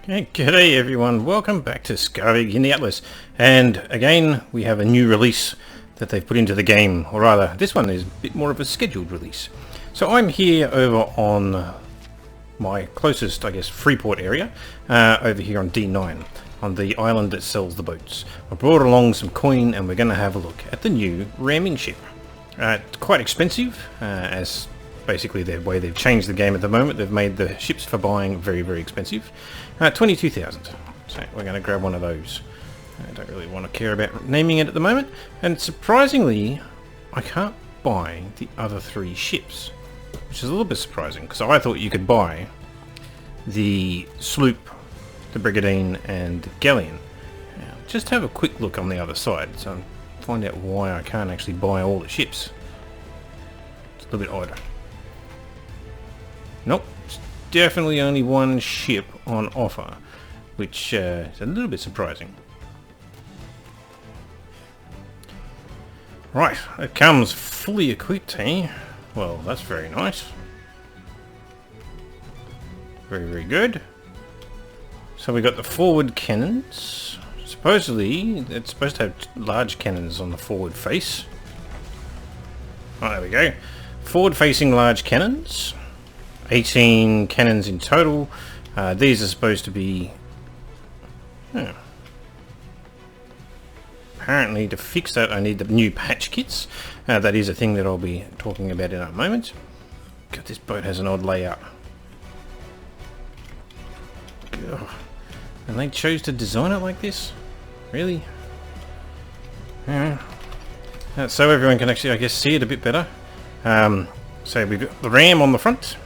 Hey, g'day everyone, welcome back to Scarvig in the Atlas, and again we have a new release that they've put into the game, or rather this one is a bit more of a scheduled release. So I'm here over on my closest, I guess, Freeport area, over here on D9, on the island that sells the boats. I brought along some coin and we're going to have a look at the new ramming ship. It's quite expensive, as basically the way they've changed the game at the moment. They've made the ships for buying very, very expensive. 22,000. So we're going to grab one of those. I don't really want to care about naming it at the moment. And surprisingly, I can't buy the other three ships, which is a little bit surprising, because I thought you could buy the sloop, the brigantine, and the galleon. Now, just have a quick look on the other side, so find out why I can't actually buy all the ships. It's a little bit odd. Nope, it's definitely only one ship on offer, which is a little bit surprising. Right, it comes fully equipped, eh? Well, that's very nice. Very, very good. So we got the forward cannons. Supposedly, it's supposed to have large cannons on the forward face. Oh, there we go. Forward-facing large cannons. 18 cannons in total. These are supposed to be... Apparently, to fix that, I need the new patch kits. That is a thing that I'll be talking about in a moment. God, this boat has an odd layout. Ugh. And they chose to design it like this? Really? Yeah. So everyone can actually, I guess, see it a bit better. So we've got the ram on the front.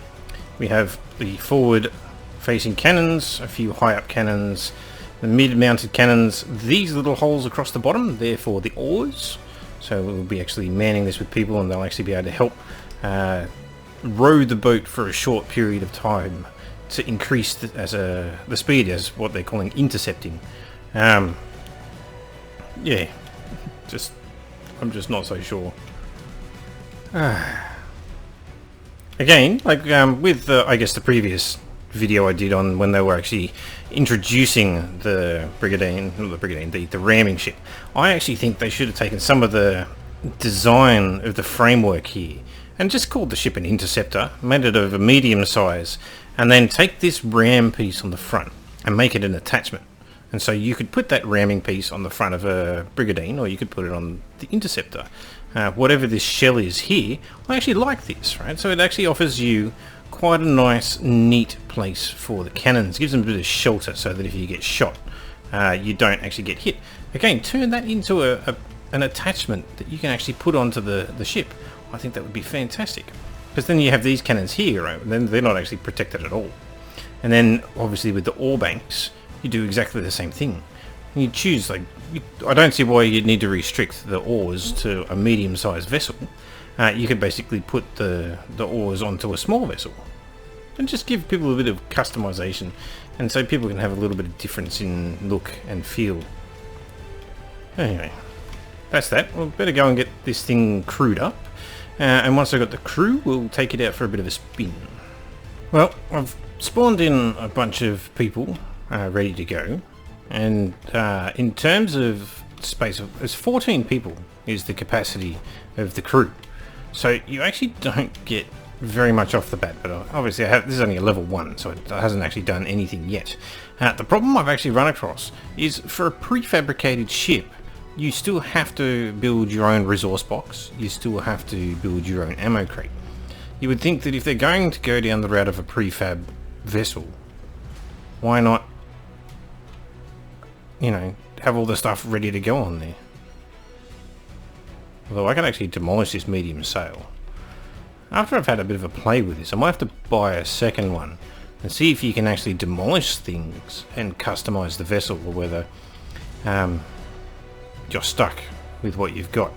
We have the forward-facing cannons, a few high-up cannons, the mid-mounted cannons. These little holes across the bottom, they're for the oars. So we'll be actually manning this with people, and they'll actually be able to help row the boat for a short period of time to increase the speed, as what they're calling intercepting. Yeah, I'm just not so sure. Again, like with I guess the previous video I did on when they were actually introducing the the ramming ship, I actually think they should have taken some of the design of the framework here and just called the ship an interceptor, made it of a medium size, and then take this ram piece on the front and make it an attachment. And so you could put that ramming piece on the front of a brigantine, or you could put it on the interceptor. Whatever this shell is here, I actually like this, right? So it actually offers you quite a nice, neat place for the cannons. Gives them a bit of shelter so that if you get shot, you don't actually get hit. Again, turn that into an attachment that you can actually put onto the ship. I think that would be fantastic. Because then you have these cannons here, right? And then they're not actually protected at all. And then, obviously, with the ore banks, you do exactly the same thing. You choose, like, I don't see why you'd need to restrict the oars to a medium-sized vessel. You could basically put the oars onto a small vessel. And just give people a bit of customization. And so people can have a little bit of difference in look and feel. Anyway, that's that. We'll better go and get this thing crewed up. And once I've got the crew, we'll take it out for a bit of a spin. Well, I've spawned in a bunch of people ready to go. And in terms of space, there's 14 people is the capacity of the crew. So you actually don't get very much off the bat, but obviously this is only a level 1, so it hasn't actually done anything yet. The problem I've actually run across is for a prefabricated ship, you still have to build your own resource box, you still have to build your own ammo crate. You would think that if they're going to go down the route of a prefab vessel, why not, you know, have all the stuff ready to go on there? Although I can actually demolish this medium sail. After I've had a bit of a play with this, I might have to buy a second one and see if you can actually demolish things and customize the vessel, or whether you're stuck with what you've got.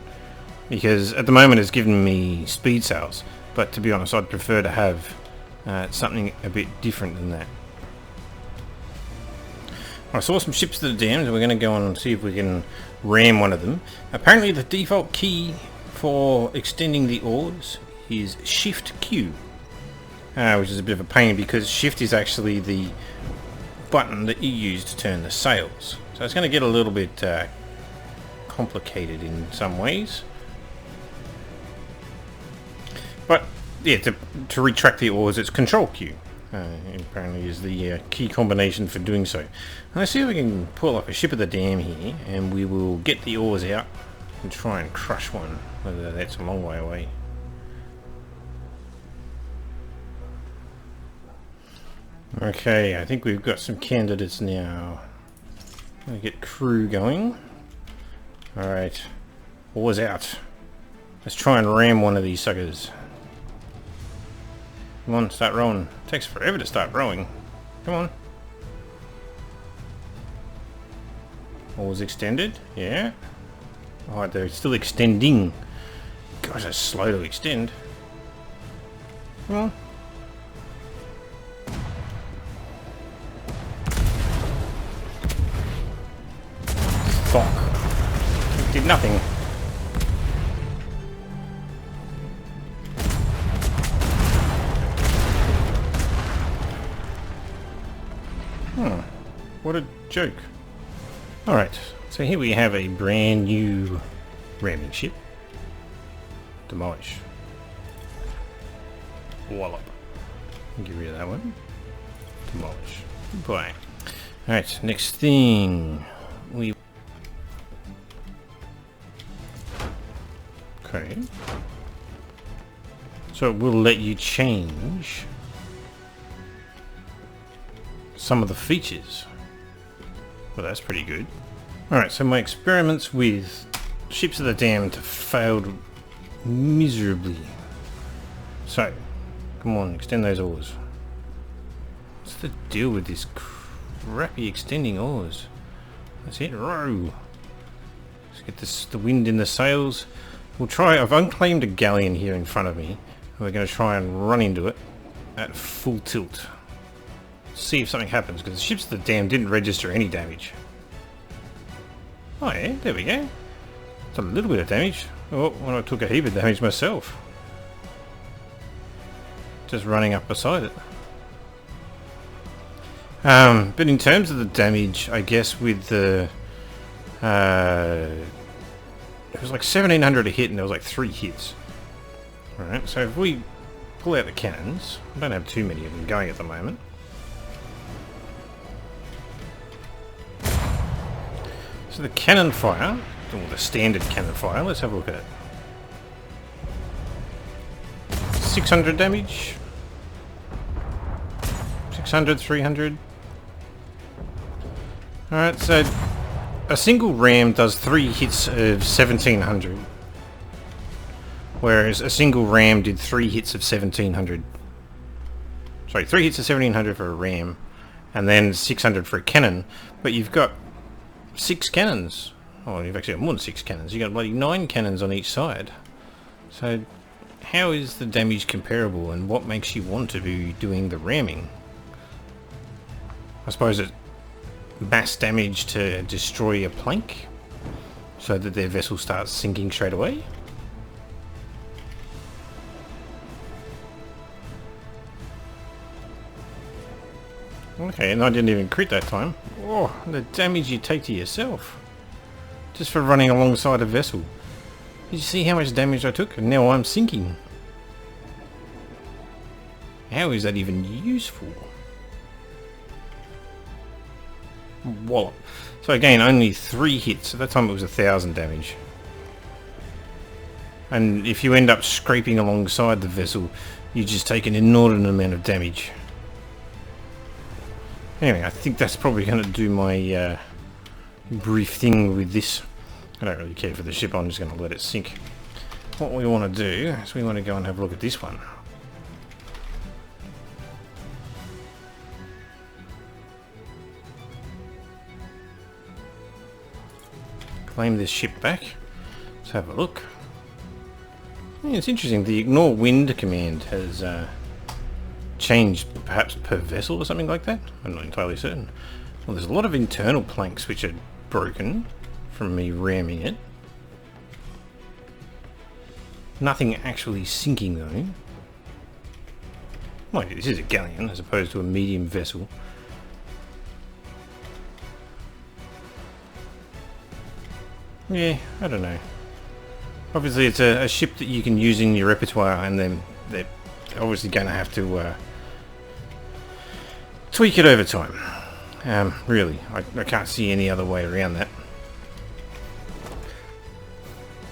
Because at the moment it's given me speed sails, but to be honest, I'd prefer to have something a bit different than that. I saw some ships that are damned, and we're going to go on and see if we can ram one of them. Apparently the default key for extending the oars is Shift Q, which is a bit of a pain because Shift is actually the button that you use to turn the sails. So it's going to get a little bit complicated in some ways. But yeah, to retract the oars, it's Control Q. Apparently is the key combination for doing so. And let's see if we can pull up a ship of the dam here, and we will get the oars out and try and crush one, whether that's a long way away. Okay, I think we've got some candidates now. Gonna get crew going. Alright, oars out. Let's try and ram one of these suckers. Come on, start rowing. It takes forever to start rowing. Come on. Oars extended, yeah. Alright, they're still extending. Gosh, that's slow to extend. Come on. Fuck. Did nothing. What a joke. Alright, so here we have a brand new ramming ship. Demolish. Wallop. Get rid of that one. Demolish. Goodbye. Alright, next thing. Okay. So it will let you change some of the features. Well, that's pretty good. Alright, so my experiments with ships of the damned failed miserably. So, come on, extend those oars. What's the deal with this crappy extending oars? That's it, row. Let's get the wind in the sails. We'll try, I've unclaimed a galleon here in front of me. We're going to try and run into it at full tilt. See if something happens, because the ships of the dam didn't register any damage. Oh yeah, there we go. It's a little bit of damage. Oh, when I took a heap of damage myself. Just running up beside it. But in terms of the damage, I guess with the... it was like 1700 a hit and there was like 3 hits. Alright, so if we pull out the cannons, I don't have too many of them going at the moment. So the cannon fire, or the standard cannon fire, let's have a look at it. 600 damage. 600, 300. Alright, so a single ram does 3 hits of 1700. Whereas a single ram did 3 hits of 1700. Sorry, 3 hits of 1700 for a ram, and then 600 for a cannon. But you've got 6 cannons. Oh, you've actually got more than 6 cannons. You've got bloody 9 cannons on each side. So, how is the damage comparable, and what makes you want to be doing the ramming? I suppose it mass damage to destroy a plank, so that their vessel starts sinking straight away? Okay, and I didn't even crit that time. Oh, the damage you take to yourself. Just for running alongside a vessel. Did you see how much damage I took? And now I'm sinking. How is that even useful? Wallop. So again, only 3 hits. At that time it was 1000 damage. And if you end up scraping alongside the vessel, you just take an inordinate amount of damage. Anyway, I think that's probably going to do my brief thing with this. I don't really care for the ship, I'm just going to let it sink. What we want to do is we want to go and have a look at this one. Claim this ship back. Let's have a look. Yeah, it's interesting, the ignore wind command has changed perhaps per vessel or something like that. I'm not entirely certain. Well, there's a lot of internal planks which are broken from me ramming it. Nothing actually sinking though. Like, this is a galleon as opposed to a medium vessel. Yeah, I don't know. Obviously, it's a ship that you can use in your repertoire, and then they're obviously going to have to tweak it over time. Really, I can't see any other way around that.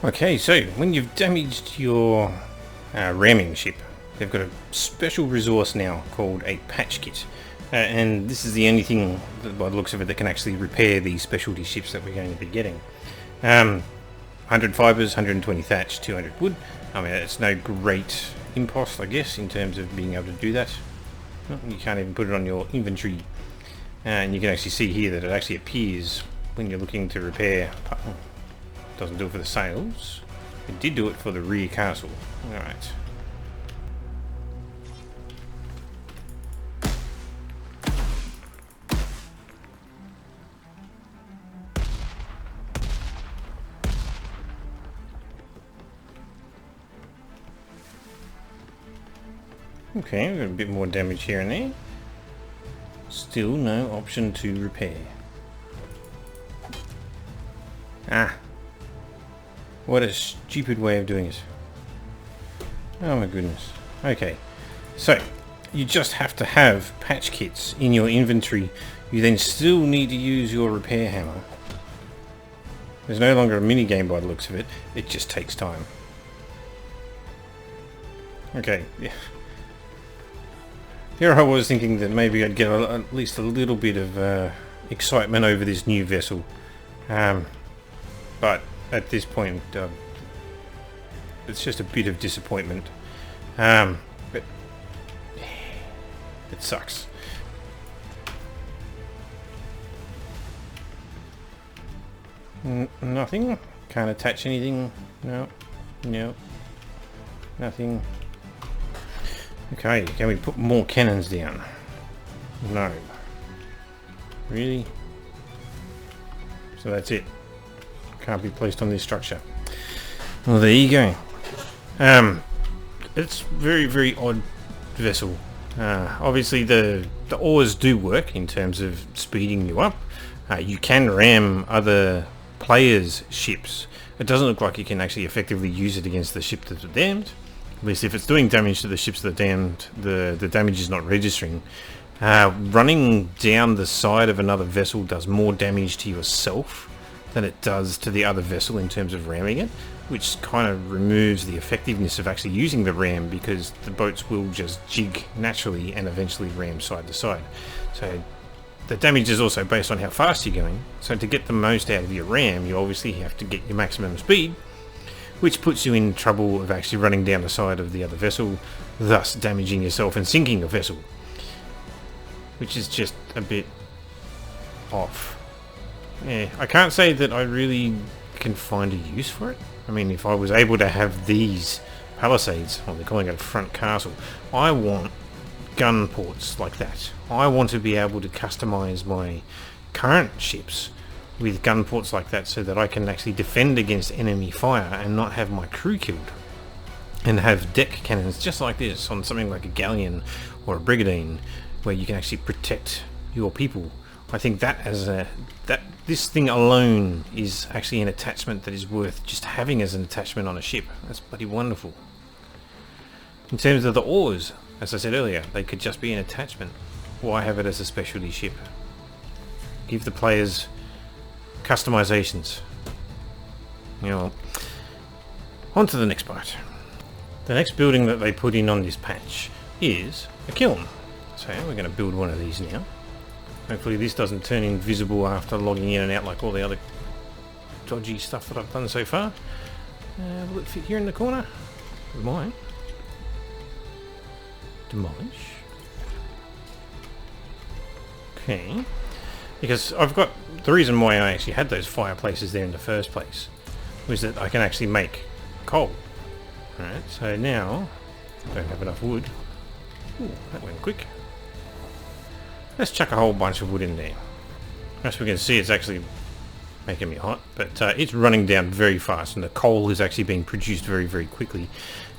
Okay, so when you've damaged your ramming ship, they've got a special resource now called a patch kit. And this is the only thing, by the looks of it, that can actually repair these specialty ships that we're going to be getting. 100 fibres, 120 thatch, 200 wood. I mean, it's no great impost, I guess, in terms of being able to do that. You can't even put it on your inventory. And you can actually see here that it actually appears when you're looking to repair. Doesn't do it for the sails. It did do it for the rear castle. Alright. Okay, we've got a bit more damage here and there. Still no option to repair. Ah. What a stupid way of doing it. Oh my goodness. Okay. So, you just have to have patch kits in your inventory. You then still need to use your repair hammer. There's no longer a mini game by the looks of it. It just takes time. Okay. Yeah. Here I was thinking that maybe I'd get at least a little bit of excitement over this new vessel. But at this point, it's just a bit of disappointment. But it sucks. Nothing? Can't attach anything? No. No. Nothing. Okay, can we put more cannons down? No. Really? So that's it. Can't be placed on this structure. Well, there you go. It's very, very odd vessel. Obviously, the oars do work in terms of speeding you up. You can ram other players' ships. It doesn't look like you can actually effectively use it against the ship that's damned. At least if it's doing damage to the ships that are damned, the damage is not registering. Running down the side of another vessel does more damage to yourself than it does to the other vessel in terms of ramming it, which kind of removes the effectiveness of actually using the ram, because the boats will just jig naturally and eventually ram side to side. So the damage is also based on how fast you're going. So to get the most out of your ram, you obviously have to get your maximum speed, which puts you in trouble of actually running down the side of the other vessel, thus damaging yourself and sinking your vessel, which is just a bit off. Yeah, I can't say that I really can find a use for it. I mean, if I was able to have these palisades, well, they're calling it a front castle, I want gun ports like that. I want to be able to customize my current ships with gun ports like that, so that I can actually defend against enemy fire and not have my crew killed, and have deck cannons just like this on something like a galleon or a brigandine, where you can actually protect your people. I think that this thing alone is actually an attachment that is worth just having as an attachment on a ship. That's bloody wonderful. In terms of the oars, as I said earlier, they could just be an attachment. Why have it as a specialty ship? Give the players customizations. You know, on to the next part. The next building that they put in on this patch is a kiln. So we're going to build one of these now. Hopefully this doesn't turn invisible after logging in and out like all the other dodgy stuff that I've done so far. Will it fit here in the corner? It might. Demolish. Okay. Because I've got... The reason why I actually had those fireplaces there in the first place was that I can actually make coal. Alright, so now I don't have enough wood. Ooh, that went quick. Let's chuck a whole bunch of wood in there. As we can see, it's actually making me hot, but it's running down very fast, and the coal is actually being produced very, very quickly.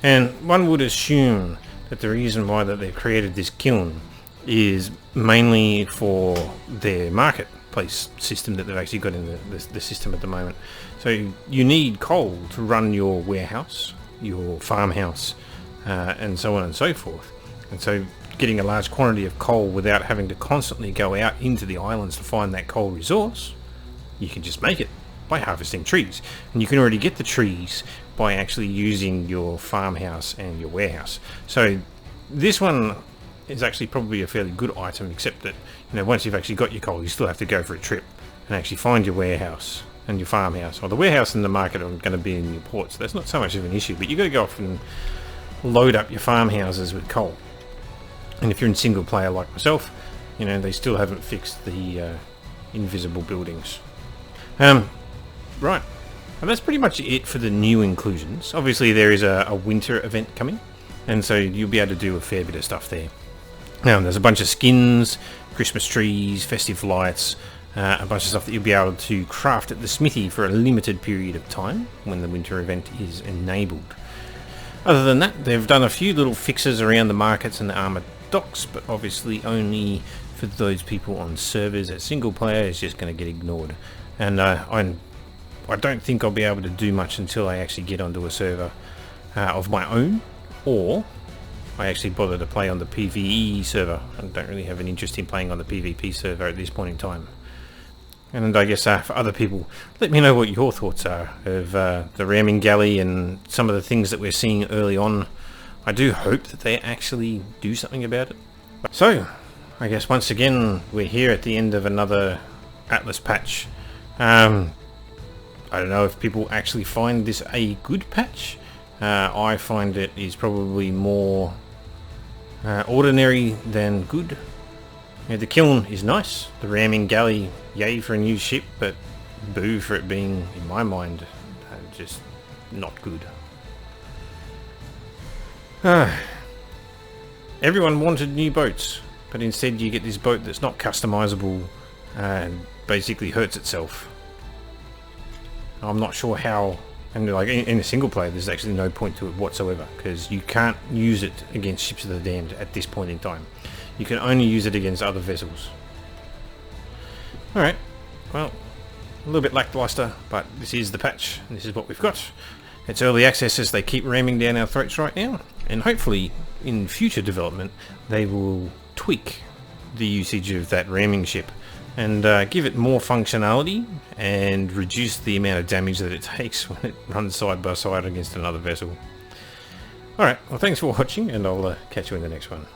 And one would assume that the reason why that they've created this kiln is mainly for their market workplace system that they've actually got in the system at the moment. So you need coal to run your warehouse, your farmhouse, and so on and so forth. And so getting a large quantity of coal without having to constantly go out into the islands to find that coal resource, you can just make it by harvesting trees. And you can already get the trees by actually using your farmhouse and your warehouse. So this one is actually probably a fairly good item, except that, you know, once you've actually got your coal, you still have to go for a trip and actually find your warehouse and your farmhouse. Well, the warehouse and the market are going to be in your port, so that's not so much of an issue, but you've got to go off and load up your farmhouses with coal. And if you're in single player like myself, you know, they still haven't fixed the invisible buildings. Right, and that's pretty much it for the new inclusions. Obviously there is a winter event coming, and so you'll be able to do a fair bit of stuff there. There's a bunch of skins, Christmas trees, festive lights, a bunch of stuff that you'll be able to craft at the smithy for a limited period of time when the winter event is enabled. Other than that, they've done a few little fixes around the markets and the armoured docks, but obviously only for those people on servers. That single player is just going to get ignored. And I don't think I'll be able to do much until I actually get onto a server of my own, or I actually bother to play on the PvE server. I don't really have an interest in playing on the PvP server at this point in time. And I guess for other people, let me know what your thoughts are of the ramming galley and some of the things that we're seeing early on. I do hope that they actually do something about it. So, I guess once again, we're here at the end of another Atlas patch. I don't know if people actually find this a good patch. I find it is probably more ordinary than good. Yeah, the kiln is nice. The ramming galley, yay for a new ship, but boo for it being, in my mind, just not good. Everyone wanted new boats, but instead you get this boat that's not customizable and basically hurts itself. I'm not sure how, and like in a single player there's actually no point to it whatsoever, because you can't use it against ships of the damned at this point in time. You can only use it against other vessels. Alright, well, a little bit lackluster, but this is the patch, and this is what we've got. It's early access as they keep ramming down our throats right now, and hopefully in future development they will tweak the usage of that ramming ship and give it more functionality and reduce the amount of damage that it takes when it runs side by side against another vessel. Alright, well thanks for watching, and I'll catch you in the next one.